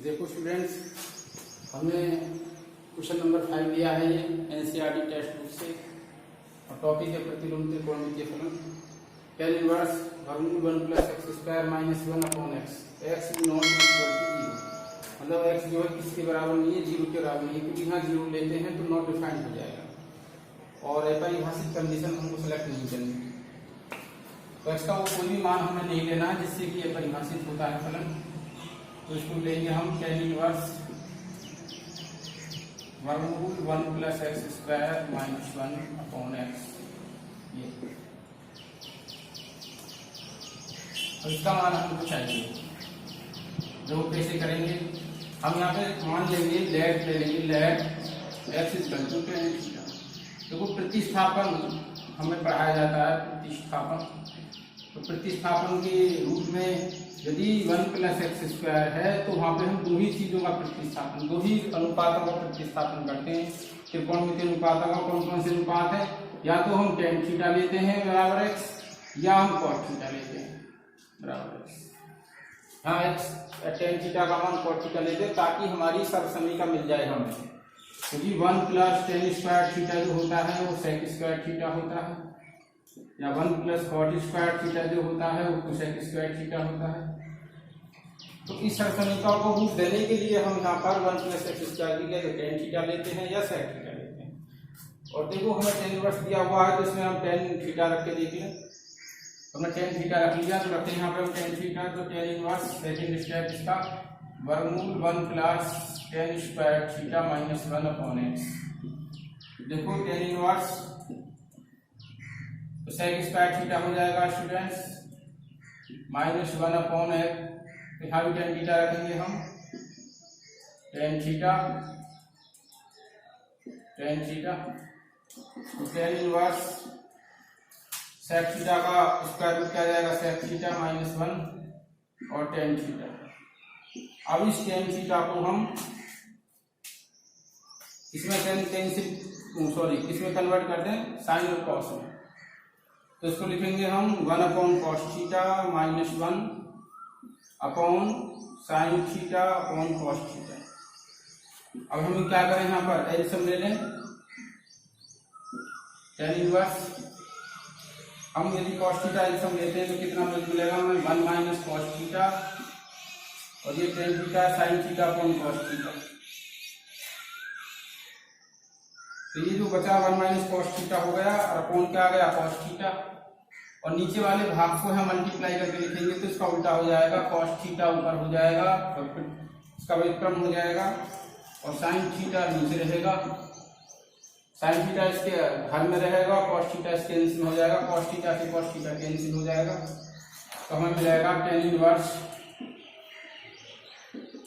देखो स्टूडेंट्स, हमने question number 5 लिया है ये एनसीईआरटी टेक्स्ट बुक से और टॉपिक है प्रतिलोम त्रिकोणमितीय फलन। tan इनवर्स वर्गमूल 1 plus X square minus 1 upon X, X not equal to 0, मतलब एक्स जो है किसके बराबर नहीं है, 0 के बराबर नहीं है, क्योंकि यहाँ 0 लेते हैं तो नॉट डिफाइंड हो जाएगा और अपरिभाषित कंडीशन हमको सेलेक्ट नहीं करनी। तो एक्स का वो कोई भी मान हमें नहीं लेना है जिससे कि अपरिभाषित होता है फलन। तो इसको लेंगे हम tan इनवर्स वर्गमूल 1 plus X square minus 1 upon x, ये तो इसका मान हमको चाहिए। जो कैसे करेंगे, हम यहाँ पे मान लेंगे लेट ले लेंगे, let X equal to tan theta. देखो प्रतिस्थापन हमें पढ़ाया जाता है, प्रतिस्थापन। तो प्रतिस्थापन के रूप में यदि 1 प्लस एक्स स्क्वायर है तो वहां पे हम दो ही चीजों का प्रतिस्थापन, दो ही अनुपातों का प्रतिस्थापन करते हैं। त्रिकोणमितीय अनुपातों का कौन कौन से अनुपात है, या तो हम tan थीटा लेते हैं बराबर एक्स, या हम cos थीटा लेते हैं बराबर एक्स। हाँ, एक्स tan थीटा का मान cos थीटा लेते हैं ताकि हमारी सर्वसमीका मिल जाए हमें, क्योंकि 1 प्लस tan स्क्वायर थीटा जो होता है वो sec स्क्वायर थीटा होता है, या 1 प्लस cot स्क्वायर थीटा जो होता है वो cosec स्क्वायर थीटा होता है। तो इस सर्वसमीका को रूप देने के लिए हम यहाँ पर 1 प्लस एक्स स्क्वायर की जगह tan थीटा लेते हैं या sec थीटा लेते हैं। और देखो हमें tan इनवर्स दिया हुआ है तो इसमें हम tan थीटा रख के देख लें। हमने tan थीटा रख लिया तो रखते हैं यहाँ पे हम tan थीटा, तो tan इनवर्स सेकंड स्टेप इसका वर्गमूल 1 plus tan square theta minus 1 upon x. देखो tan इनवर्स तो sec स्क्वायर थीटा हो जाएगा स्टूडेंट्स माइनस 1 अपॉन एक्स। तो यहाँ भी tan थीटा रखेंगे हम, tan थीटा तो tan इनवर्स sec थीटा का स्क्वायर रूट क्या आ जाएगा, sec थीटा माइनस 1 और tan थीटा। अब इस tan थीटा को हम इसमें इसमें कन्वर्ट करते हैं साइन और कॉस में। तो इसको लिखेंगे हम 1 upon cos theta minus 1 upon sine theta upon cos theta. अब हम क्या करें, यहाँ पर एलसीएम ले लें। tan इनवर्स हम यदि कॉस थीटा एलसीएम लेते हैं तो कितना मिलेगा हमें, 1 माइनस कॉस थीटा और ये tan theta sine theta upon cos theta. तो ये जो बचा 1 माइनस कॉस थीटा हो गया और अपॉन क्या आ गया, कॉस थीटा। और नीचे वाले भाग को हम मल्टीप्लाई करके लिखेंगे तो इसका उल्टा हो जाएगा, कॉस थीटा ऊपर हो जाएगा और फिर इसका व्युत्क्रम हो जाएगा और साइन थीटा नीचे रहेगा। साइन थीटा इसके घर में रहेगा, कॉस थीटा इसके कैंसिल हो जाएगा, कॉस थीटा से कॉस थीटा कैंसिल हो जाएगा। तो हमें मिलेगा tan inverse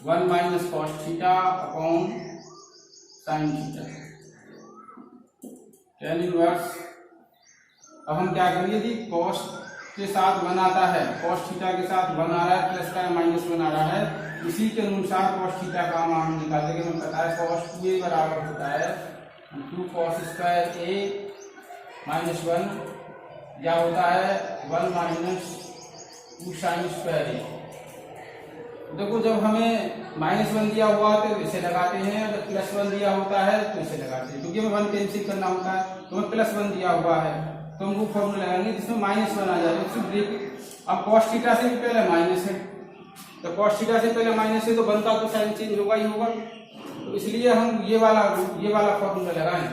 1 minus cos theta upon sine theta. tan inverse अब हम क्या करेंगे, यदि cos के साथ 1 आता है, cos थीटा के साथ 1 आ रहा है, प्लस का माइनस 1 आ रहा है, इसी के अनुसार cos थीटा का मान निकालेंगे। हमें पता है cos 2a बराबर होता है 2 cos स्क्वायर a माइनस 1, या होता है 1 माइनस 2 साइन स्क्वायर a। देखो जब हमें माइनस 1 दिया हुआ है तो इसे लगाते हैं, जब प्लस 1 दिया होता है तो इसे लगाते हैं, क्योंकि हमें 1 कैंसिल करना होता है। तो हमें प्लस 1 दिया हुआ है तो हम वो फॉर्मूला लगाएंगे जिसमें माइनस 1 आ जाएगा। अब cos थीटा से भी पहले माइनस है, तो cos थीटा से पहले माइनस है तो बनता तो साइन चेंज होगा ही होगा। तो इसलिए हम ये वाला फॉर्मूला लगाएं।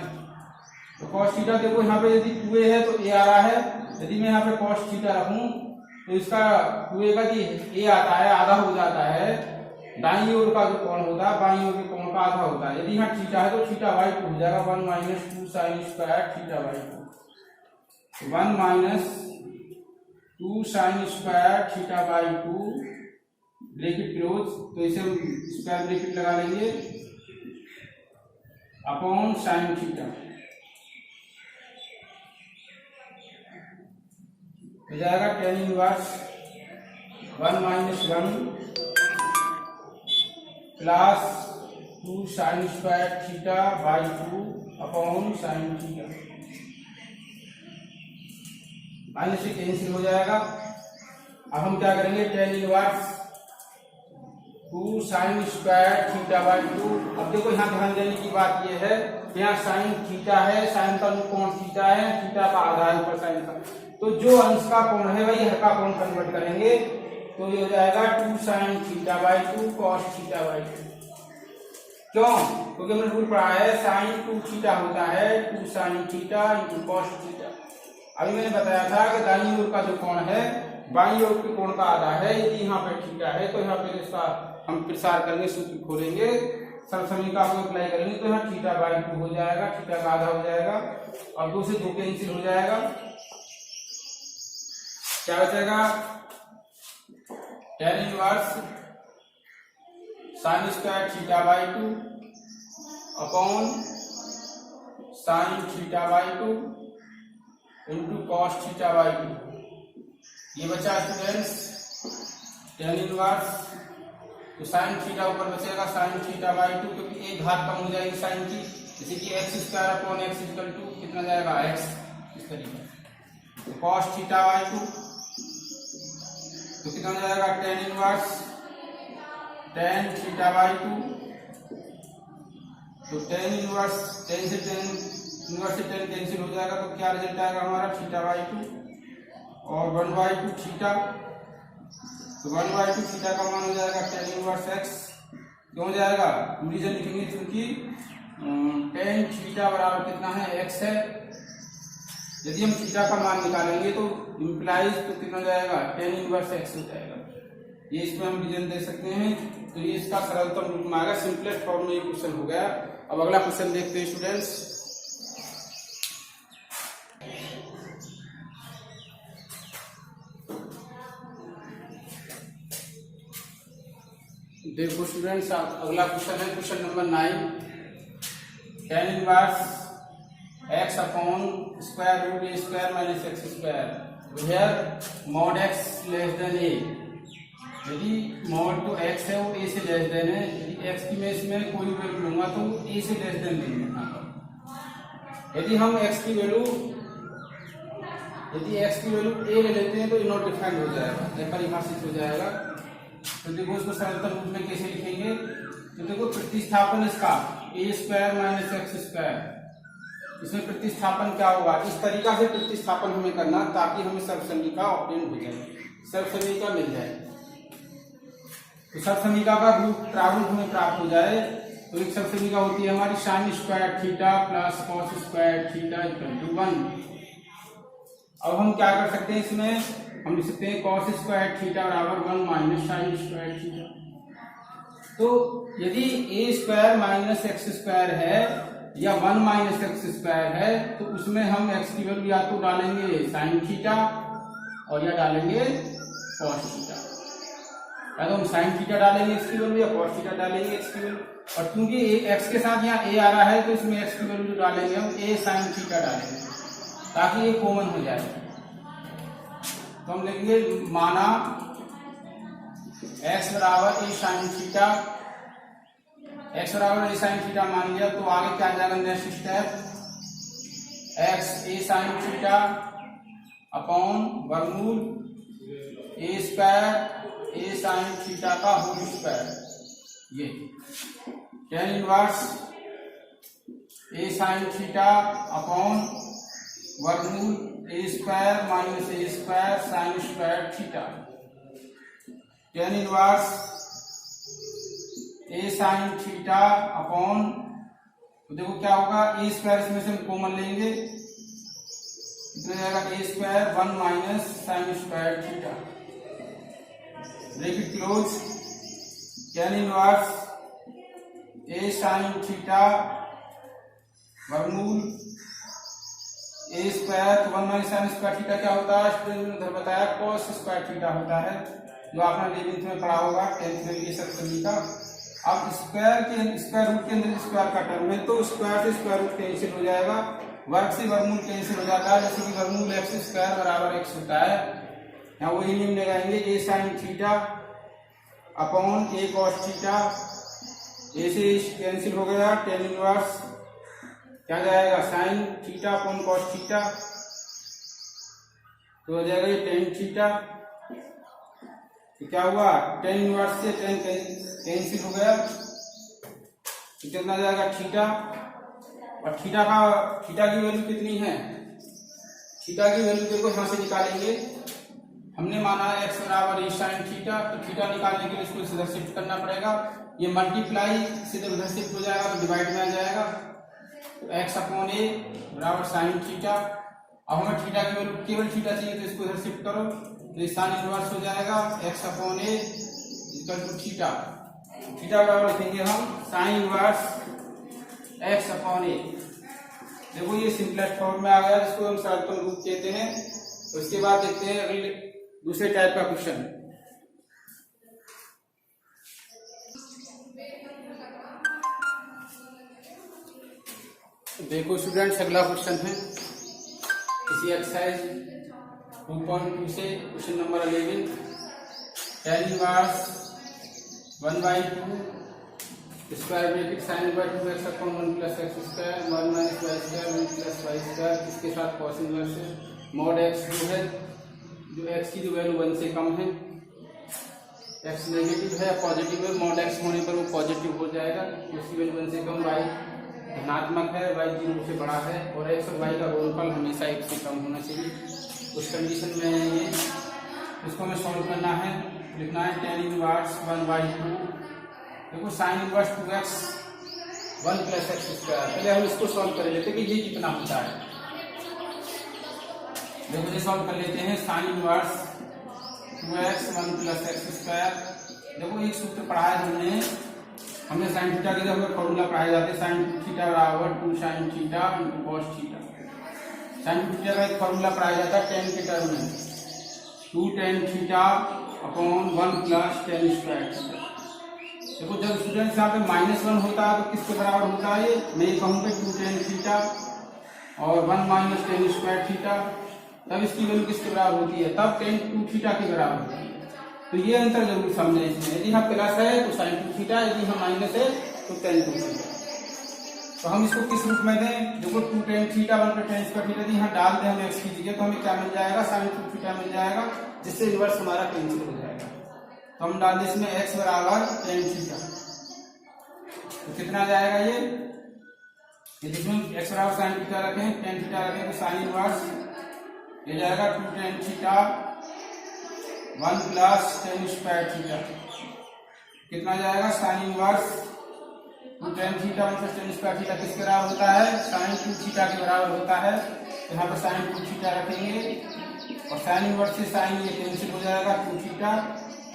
तो cos थीटा देखो यहाँ पे यदि 2a है तो a आ रहा है, यदि मैं यहाँ पे cos थीटा रखूं तो इसका 2a का a आता है, आधा हो जाता है। दाईं ओर का जो कोण होता है बाईं ओर के कोण का आधा होता है। यदि यहाँ थीटा है तो थीटा बाई 2 हो जाएगा, 1 minus 2 sign square theta by 2, 1 minus 2 sign square theta by 2 bracket close. तो इसे हम स्क्वायर ब्रैकेट लगा लेंगे अपॉन साइन थीटा हो जाएगा tan inverse 1 minus 1 plus 2 sign square theta by 2 upon sine theta. Minus से कैंसिल हो जाएगा। अब हम क्या करेंगे, tan inverse 2 sign square theta by 2। अब देखो यहाँ ध्यान देने की बात यह है, यहाँ साइन थीटा है, साइन का कोण थीटा है, थीटा का आधा है ऊपर साइन का, तो जो अंश का कोण है वही हर का कोण कन्वर्ट करेंगे, तो ये हो जाएगा 2 sine theta by 2 cos theta by 2। क्यों? क्योंकि हमने रूल पढ़ा है साइन 2 थीटा होता है 2 sine theta into cos theta. अभी मैंने बताया था कि दाईं ओर का जो कोण है बाईं ओर के कोण का आधा है, यदि यहाँ पे थीटा है तो यहाँ पे इसका हम प्रसार करेंगे, सूत्र खोलेंगे, सरसमीका को अप्लाई करेंगे तो यहाँ थीटा बाई 2 हो जाएगा, थीटा का आधा हो जाएगा और 2 से 2 कैंसिल हो जाएगा, क्या बचेगा tan inverse sine square theta by 2 upon sine theta by 2 into cos theta by 2। ये बचा स्टूडेंट्स tan इनवर्स, तो साइन थीटा ऊपर बचेगा साइन थीटा बाई 2, क्योंकि एक घात कम हो जाएगी साइन की, जैसे कि X square upon X equal to कितना जाएगा एक्स, इस तरीके तो कॉस थीटा बाई 2 तो कितना हो जाएगा tan inverse tan theta by 2, तो tan इनवर्स tan से tan इनवर्स से tan कैंसिल हो जाएगा, तो क्या रिजल्ट आएगा हमारा थीटा बाई 2 और 1/2 थीटा, तो 1/2 थीटा का मान हो जाएगा tan इनवर्स x, क्यों हो जाएगा रीजन लिखेंगे क्योंकि tan थीटा बराबर कितना है x है, यदि हम थीटा का मान निकालेंगे तो इंप्लाइज तो कितना जाएगा tan इनवर्स x हो जाएगा, ये इसमें हम रीजन दे सकते हैं, तो ये इसका सरलतम रूप में आएगा, सिंपलेस्ट फॉर्म में ये क्वेश्चन हो गया। अब अगला क्वेश्चन देखते हैं स्टूडेंट्स। देखो स्टूडेंट्स अगला क्वेश्चन है question number 9, tan inverse x upon square root a square minus x square where mod x less than a। यदि मॉड तो x है वो a से लेस देन है, यदि x की मैं इसमें कोई वैल्यू लूंगा तो a से लेस देन लेंगे यहाँ पर। यदि हम x की वैल्यू a ले लेते हैं तो नॉट डिफाइंड हो जाएगा, अपरिभाषित हो जाएगा। तो देखो इसको सरलतम रूप में कैसे लिखेंगे, तो देखो प्रतिस्थापन इसका a square minus x square, इसमें प्रतिस्थापन क्या होगा, इस तरीका से प्रतिस्थापन हमें करना ताकि हमें सर्वसमीका ऑब्टेन हो जाए, सर्वसमीका मिल जाए। तो सर्वसमीका का रूप प्रारूप हमें प्राप्त हो जाए, तो एक सर्वसमीका होती है हमारी sine square theta plus cos square theta equal to 1। अब हम क्या कर सकते हैं, इसमें हम लिख सकते हैं कॉस स्क्वायर थीटा बराबर 1 माइनस साइन स्क्वायर थीटा। तो यदि a square minus x square है या 1 माइनस एक्स स्क्वायर है तो उसमें हम x की वैल्यू या तो डालेंगे साइन थीटा और या डालेंगे कॉस थीटा, या तो हम साइन थीटा डालेंगे x की वैल्यू या कॉस थीटा डालेंगे x की वैल्यू, और क्योंकि x के साथ यहाँ a आ रहा है तो इसमें x की वैल्यू डालेंगे हम a साइन थीटा डालेंगे ताकि ये कॉमन हो जाए। तो हम लिखेंगे माना x बराबर a साइन थीटा, x बराबर a साइन थीटा मान लिया, तो आगे क्या जाएगा next step, x a sine theta upon वर्गमूल a square a sine theta का होल स्क्वायर, ये tan inverse a sine theta upon वर्गमूल a square minus a square sine square theta, tan inverse a sine theta upon, तो देखो क्या होगा a square इसमें से हम कॉमन लेंगे, कितना जाएगा a square 1 minus sign square theta, bracket close, tan inverse a sine theta वर्गमूल a स्क्वायर, तो 1 माइनस साइन स्क्वायर थीटा क्या होता है, स्टूडेंट ने उधर बताया कॉस स्क्वायर थीटा होता है, जो आपने 11th में पढ़ा होगा 10th में ये सब समीका। अब स्क्वायर के स्क्वायर रूट के अंदर स्क्वायर का टर्म है तो स्क्वायर से स्क्वायर रूट कैंसिल हो जाएगा, वर्ग से वर्गमूल कैंसिल हो जाता है, जैसे कि वर्गमूल एक्स स्क्वायर बराबर एक्स होता है, यहाँ वही नियम लगाएंगे a sine theta upon a cos theta, a से कैंसिल हो गया, tan इनवर्स क्या जाएगा sine theta upon cos theta, तो हो जाएगा ये tan थीटा तो क्या हुआ, टेन इनवर्स से टेन कैंसिल हो गया, तो कितना जाएगा थीटा। और थीटा की वैल्यू कितनी है, थीटा की वैल्यू देखो यहाँ से निकालेंगे। हमने माना है x बराबर e sin थीटा, तो थीटा निकालने के लिए इसको इधर शिफ्ट करना पड़ेगा। ये मल्टीप्लाई सीधे उधर शिफ्ट हो जाएगा तो डिवाइड में आ जाएगा, तो x अपॉन ए बराबर साइन थीटा। अब हमें थीटा की वैल्यू केवल थीटा चाहिए, तो इसको इधर शिफ्ट करो, तो साइन इनवर्स हो जाएगा x upon A equal to theta. Theta बराबर लिखेंगे हम sine inverse x upon A. देखो ये सिंपलेस्ट फॉर्म में आ गया, जिसको हम सर्कल रूप कहते हैं। तो इसके बाद देखते हैं अगले दूसरे टाइप का क्वेश्चन। देखो स्टूडेंट्स, अगला क्वेश्चन है इसी एक्सरसाइज 2.2 से question number 11। tan inverse 1/2 square bracket sine by 2x upon 1 plus X square 1 minus Y square 1 plus Y square, इसके साथ कॉस इनवर्स मॉड x जो है, जो x की जो वैल्यू 1 से कम है, x नेगेटिव है पॉजिटिव है, मॉड x होने पर वो पॉजिटिव हो जाएगा, उसकी वैल्यू 1 से कम, y धनात्मक है, y 0 से बड़ा है, और x और y का गुणनफल हमेशा 1 से कम होना चाहिए। उस कंडीशन में ये इसको हमें सॉल्व करना है। लिखना है tan इनवर्स 1/2, देखो sine inverse 2x 1 plus X square. पहले हम इसको सॉल्व कर लेते हैं कि ये कितना होता है। देखो ये सॉल्व कर लेते हैं, sine inverse 2x 1 plus X square. देखो एक सूत्र पढ़ा है हमने साइन थीटा के लिए हमें फॉर्मूला पढ़ाए जाते हैं, साइन थीटा बराबर 2 sine theta into cos theta. Sine theta का एक फॉर्मूला पढ़ाया जाता है टेन के टर्म में, 2 tan theta upon 1 plus ten square theta. देखो जब स्टूडेंट्स यहाँ पे -1 होता है तो किसके बराबर होता है, मैं ये कहूँगा 2 tan थीटा और 1 माइनस टेन स्क्वायर थीटा, तब इसकी वैल्यू किसके बराबर होती है, तब tan 2 थीटा के बराबर होती है। तो ये अंतर जरूर समझे इसमें, यदि यहाँ प्लस है तो sin 2 थीटा, यदि यहाँ माइनस है तो tan 2 थीटा। तो हम इसको किस रूप में दें, देखो 2 tan theta 1 plus ten square theta, यदि यहाँ डाल दें हम x की जगह, तो हमें क्या मिल जाएगा, sin 2 थीटा मिल जाएगा, जिससे इनवर्स हमारा कैंसिल हो जाएगा। तो हम डाल दें इसमें x बराबर tan थीटा, तो कितना जाएगा ये जिसमें x बराबर साइन थीटा रखें, tan थीटा रखें, तो साइन इनवर्स ये जाएगा 2 tan theta 1 plus ten square theta. कितना जाएगा, sine inverse 2 tan theta 1 plus ten square theta किसके बराबर होता है, साइन 2 थीटा के बराबर होता है। यहाँ पर साइन 2 थीटा रखेंगे और साइन इनवर्स से साइन ये कैंसिल हो जाएगा 2 थीटा,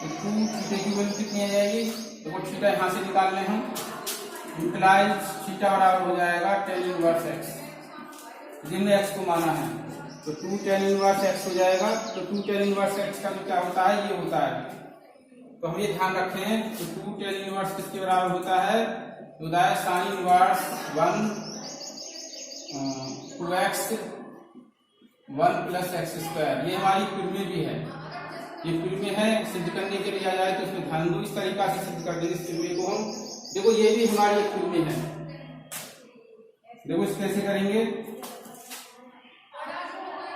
तो 2 थीटा की वैल्यू कितनी आ जाएगी, देखो थीटा यहाँ से निकाल लें हम, इंप्लाइज थीटा बराबर हो जाएगा tan इनवर्स x, जिनमें x को माना है, तो 2 tan इनवर्स x हो जाएगा। तो 2 tan इनवर्स x का जो क्या होता है, ये होता है, तो हम ये ध्यान रखें, तो 2 tan इनवर्स किसके बराबर होता है, तो होता है sine inverse 2x 1 plus X square. ये हमारी प्रीमे भी है, ये प्रीमे है, सिद्ध करने के लिए आ जाए तो इसमें ध्यान दो, इस तरीका से सिद्ध कर देंगे इस प्रीमे को हम। देखो ये भी हमारी एक प्रीमे है, देखो इस कैसे करेंगे,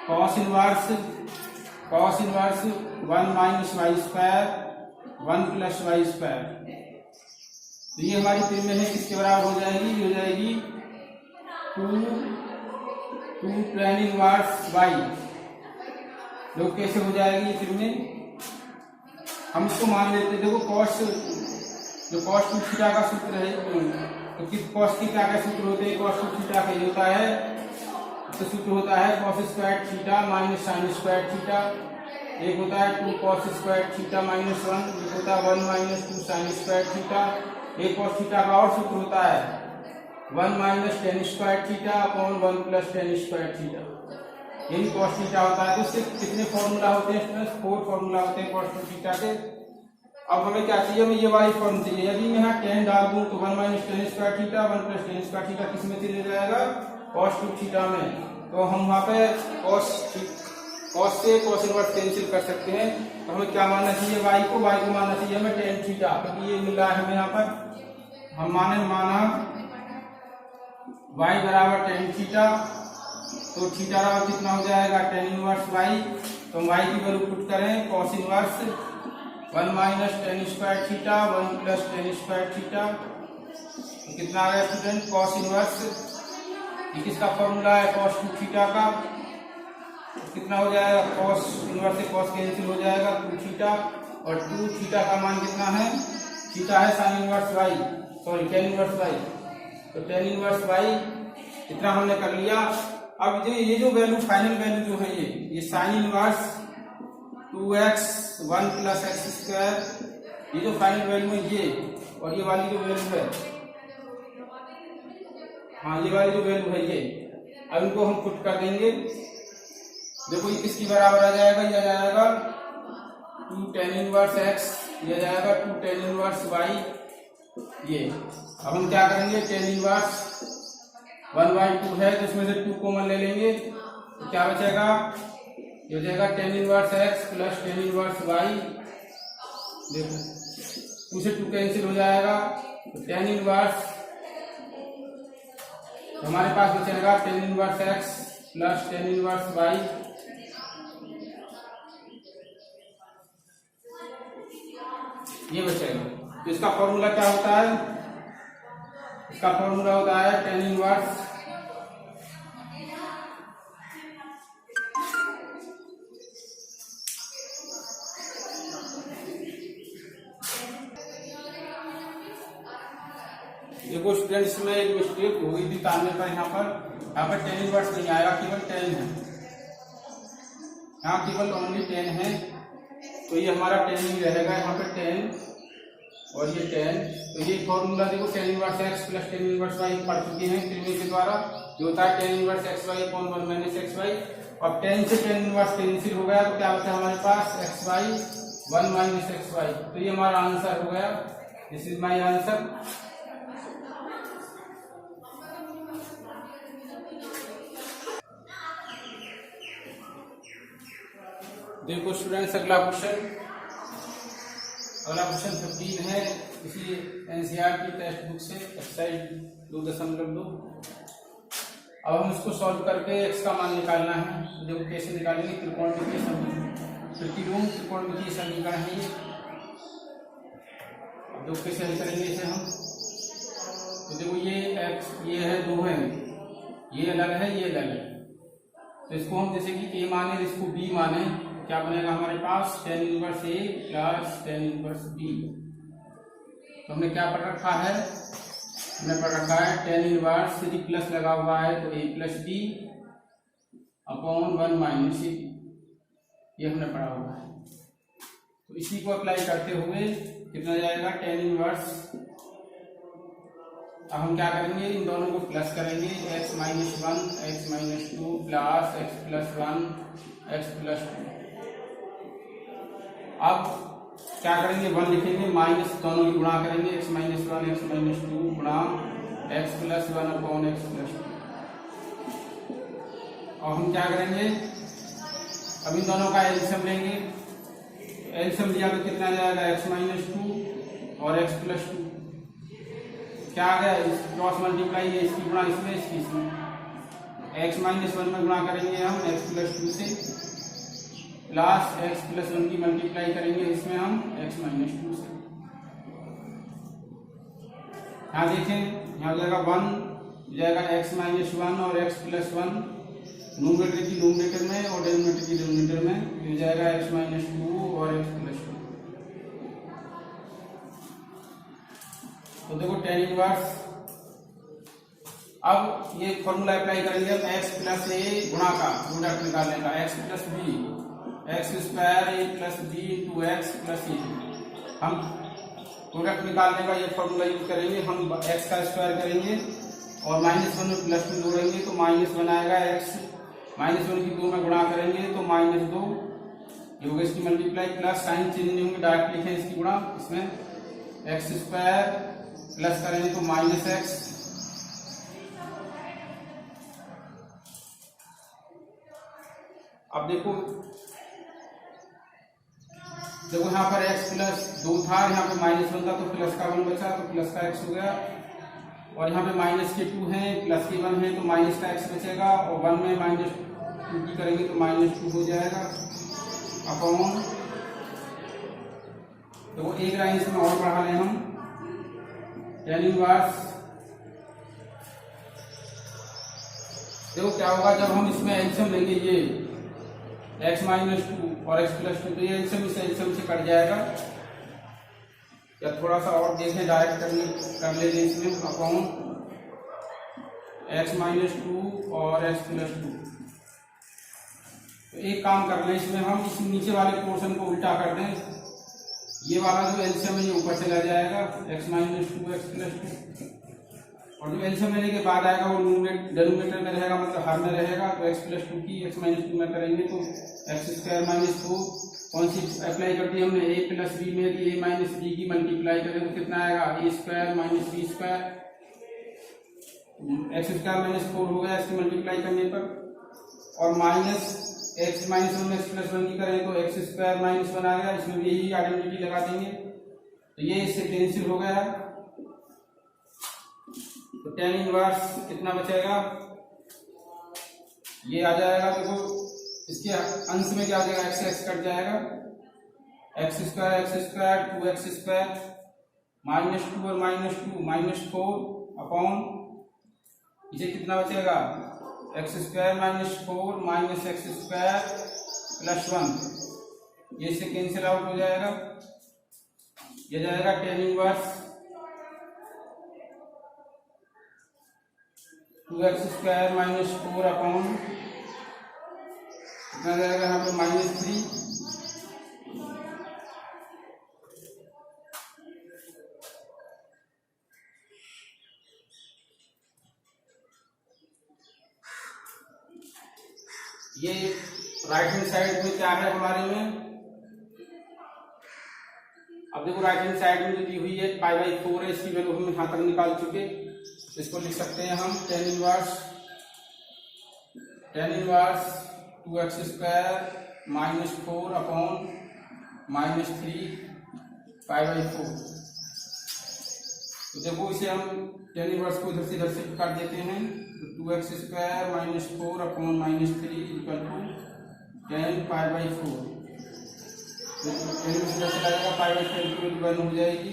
cos inverse 1 minus Y square 1 plus Y square. तो ये हमारी प्रीमे है, किसके बराबर हो जाएगी, ये हो जाएगी 2 tan इनवर्स वाई। लोग कैसे हो जाएगी ये प्रीमे, हम इसको मान लेते हैं, देखो कॉस जो cos 2 थीटा का सूत्र है, तो किस cos की क्या सूत्र होते हैं, cos 2 थीटा का ये होता है, तो सूत्र होता है cos square theta minus sign square theta, एक होता है 2 cos स्क्वायर थीटा माइनस 1, एक होता है 1 माइनस 2 साइन स्क्वायर थीटा, एक cos थीटा का और सूत्र होता है 1 minus ten square theta upon 1 plus ten square theta, यही cos थीटा होता है। तो इससे कितने फॉर्मूला होते हैं स्टूडेंट्स, 4 फॉर्मूला होते हैं cos 2 थीटा के। अब हमें क्या चाहिए, हमें ये वाली फॉर्म चाहिए, यदि मैं यहाँ tan डाल दूं तो 1 minus ten square theta 1 plus ten square theta किस में चले जाएगा, cos 2 थीटा में। तो हम वहाँ पे cos से cos इनवर्स कैंसिल कर सकते हैं, तो हमें क्या मानना चाहिए, y को मानना चाहिए हमें tan थीटा, क्योंकि ये मिल रहा है हमें यहाँ पर, हम माना y बराबर tan थीटा, तो थीटा बराबर कितना हो जाएगा tan इनवर्स y, तो y की वैल्यू पुट करें cos inverse 1 minus ten square theta 1 plus ten square theta. कितना आ गया स्टूडेंट? Cos inverse. किसका फॉर्मूला है? कॉस 2 थीटा का। कितना हो जाएगा? कॉस इनवर्स से कॉस कैंसिल हो जाएगा 2 थीटा, और 2 थीटा का मान कितना है? थीटा है sine inverse Y, sorry tan inverse Y. तो टेन इनवर्स वाई इतना हमने कर लिया। अब ये जो वैल्यू फाइनल वैल्यू जो है ये sine inverse 2x 1 plus X square, ये जो फाइनल वैल्यू है ये, और ये वाली जो वैल्यू है, हाँ ये वाली जो वैल्यू है ये, अब इनको हम पुट कर देंगे। देखो ये किसकी बराबर आ जाएगा? ये आ जाएगा 2 टेन इनवर्स एक्स, ये आ जाएगा 2 टेन इनवर्स वाई। ये अब हम क्या करेंगे? टेन इनवर्स 1/2 है तो इसमें से 2 कॉमन ले लेंगे, तो क्या बचेगा? ये हो जाएगा tan inverse X plus tan inverse Y. देखो 2 से 2 कैंसिल हो जाएगा, तो टेन इनवर्स हमारे पास बचेगा tan inverse X plus tan inverse Y. ये बचेगा। तो इसका फॉर्मूला क्या होता है? इसका फॉर्मूला होता है टेन इनवर्स देखो स्टूडेंट्स में एक मिस्टेक हो गई थी तालमेल पर। यहाँ पर टेन इनवर्स नहीं आएगा, केवल 10 है, यहाँ केवल ओनली 10 है। तो ये हमारा 10 ही रहेगा यहाँ पे 10 और ये 10। तो ये फॉर्मूला देखो tan inverse X plus tan inverse Y पढ़ चुके हैं त्रिमेय के द्वारा, जो होता है tan inverse X Y upon 1 minus x Y. अब 10 से टेन इनवर्स कैंसिल हो गया, तो क्या बचा हमारे पास? X y 1 minus x y. तो ये हमारा आंसर हो गया। This is my answer. देखो स्टूडेंट्स अगला क्वेश्चन 15 है इसी एनसीईआरटी टेक्स्ट बुक से, एक्सरसाइज 2.2। अब हम इसको सॉल्व करके एक्स का मान निकालना है। देखो कैसे निकालेंगे? त्रिकोणमितीय समीकरण, प्रतिलोम त्रिकोणमितीय समीकरण है ये। अब देखो कैसे हल करेंगे इसे हम। तो देखो ये एक्स ये है 2 है, ये अलग है ये अलग है, तो इसको हम जैसे कि ए माने इसको बी माने, क्या बनेगा हमारे पास? टेन इनवर्स ए प्लस टेन इनवर्स बी। तो हमने क्या पढ़ रखा है? हमने पढ़ रखा है टेन इनवर्स यदि प्लस लगा हुआ है तो ए प्लस बी अपॉन 1 माइनस ए, ये हमने पढ़ा हुआ है। तो इसी को अप्लाई करते हुए कितना जाएगा? Tan inverse. अब हम क्या करेंगे? इन दोनों को प्लस करेंगे, x minus 1 x minus 2 plus x plus 1 x plus 2। अब क्या करेंगे? 1 लिखेंगे, माइनस दोनों की गुणा करेंगे, x माइनस 1 x माइनस 2 गुणा x plus 1 upon x plus 2। और हम क्या करेंगे? अब इन दोनों का एलसीएम लेंगे। एलसीएम लिया तो कितना जाएगा? x माइनस 2 और x प्लस 2। क्या आ गया? क्रॉस मल्टीप्लाई है, इसकी गुणा इसमें इसकी इसमें। x माइनस 1 में गुणा करेंगे हम x प्लस 2 से, प्लस x प्लस 1 की मल्टीप्लाई करेंगे इसमें हम x माइनस 2 से। यहाँ देखें, यहाँ हो जाएगा 1 जाएगा x माइनस 1 और x प्लस 1 नूमरेटर की नूमरेटर में और डिनोमिनेटर की डिनोमिनेटर में, तो जाएगा x माइनस 2 और x प्लस 2। तो देखो टेन इनवर्स। अब ये फॉर्मूला अप्लाई करेंगे हम x प्लस ए गुणा का प्रोडक्ट निकालने का, x plus b x square a plus b into x plus a. हम प्रोडक्ट निकालने का ये फॉर्मूला यूज करेंगे। हम x का स्क्वायर करेंगे और -1 में +2 जोड़ेंगे तो -1 आएगा। x -1 की 2 में गुणा करेंगे तो -2 ये होगा इसकी मल्टीप्लाई, प्लस साइन चेंज नहीं होंगे, डायरेक्ट लिखें इसकी गुणा इसमें एक्स स्क्वायर प्लस करेंगे तो -x। अब देखो यहाँ पर x प्लस 2 था, यहाँ पे -1 था तो प्लस का 1 बचा तो प्लस का x हो गया, और यहाँ पे माइनस के 2 है प्लस के 1 है तो माइनस का x बचेगा, और 1 में -2 की करेंगे तो -2 हो जाएगा अपॉन तो एक लाइन इसमें और बढ़ा लें हम, tan इनवर्स। देखो क्या होगा जब हम इसमें एलसीएम लेंगे, ये x -2 और x + 2, तो ये एलसीएम इस एलसीएम से कट जाएगा। या थोड़ा सा और देखें, डायरेक्ट कर लेंगे इसमें, अपॉन x -2 और x + 2। तो एक काम कर लें इसमें हम, इस नीचे वाले पोर्शन को उल्टा कर दें, ये वाला जो एलसीएम है ये ऊपर चला जाएगा, x -2 x + 2, और जो एलसीएम लेने के बाद आएगा वो डिनोमिनेटर में रहेगा, मतलब हर में रहेगा। तो x + 2 की x -2 में करेंगे तो x² - 2 कौन सी अप्लाई कर दी हमने, a + b में, a - b की मल्टीप्लाई करें तो कितना आएगा, a² - b², x² - 4 हो गया इसकी मल्टीप्लाई करने पर, और माइनस x - 1 x + 1 की करें तो x² - 1 आ गया, इसमें भी यही आइडेंटिटी लगा देंगे, तो ये इससे कैंसिल हो गया। तो tan इनवर्स कितना बचेगा, ये आ जाएगा। देखो इसके अंश में क्या आ जाएगा, x कट जाएगा, x² 2x² -2 और -2 -4 अपॉन, इसे कितना बचेगा, x² - 4 x² + 1, ये इससे कैंसिल आउट हो जाएगा। ये जाएगा tan इनवर्स 2x² - 4 अपॉन, कितना जाएगा यहाँ पे, -3। ये राइट हैंड साइड में क्या है हमारे में, अब देखो राइट हैंड साइड में जो दी हुई है π/4 है, इसकी वैल्यू हम यहाँ तक निकाल चुके, इसको लिख सकते हैं हम tan इनवर्स 2x² - 4 अपॉन -3 π/4। तो देखो इसे हम tan इनवर्स को इधर से शिफ्ट कर देते हैं, तो 2x² - 4 अपॉन -3 = 10 π/4। तो tan इनवर्स इधर चला जाएगा, π/4 की वैल्यू 1 हो जाएगी,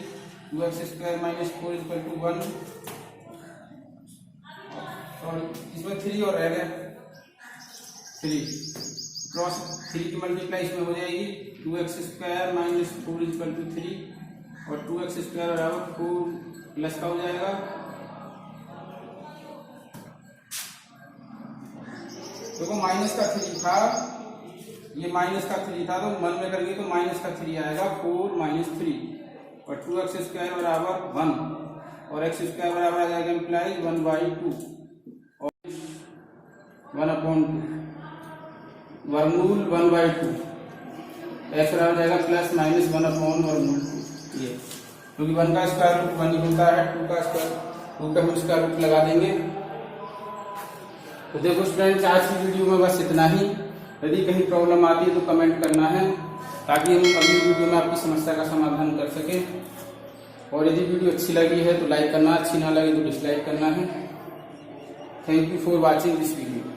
2x² - 4 = 1, और इसमें 3 और रह गया, 3 क्रॉस 3 की मल्टीप्लाई इसमें हो जाएगी, 2x² - 4 = 3, और 2x² = 4 प्लस का हो जाएगा, देखो माइनस का 3 था, ये -3 था, तो मन में करेंगे तो -3 आएगा, 4 - 3, और 2x² = 1, और x² बराबर आ जाएगा इम्प्लाइज 1/2 और 1/2, वर्गमूल 1/2, x बराबर जाएगा +-1/√2। ये क्योंकि 1 का स्क्वायर रूट 1 ही होता है, 2 का स्क्वायर रूट लगा देंगे। तो देखो स्टूडेंट्स, आज की वीडियो में बस इतना ही। यदि कहीं प्रॉब्लम आती है तो कमेंट करना है, ताकि हम अगली वीडियो में आपकी समस्या का समाधान कर सकें। और यदि वीडियो अच्छी लगी है तो लाइक करना, अच्छी ना लगे तो डिसलाइक करना है। Thank you for watching this video.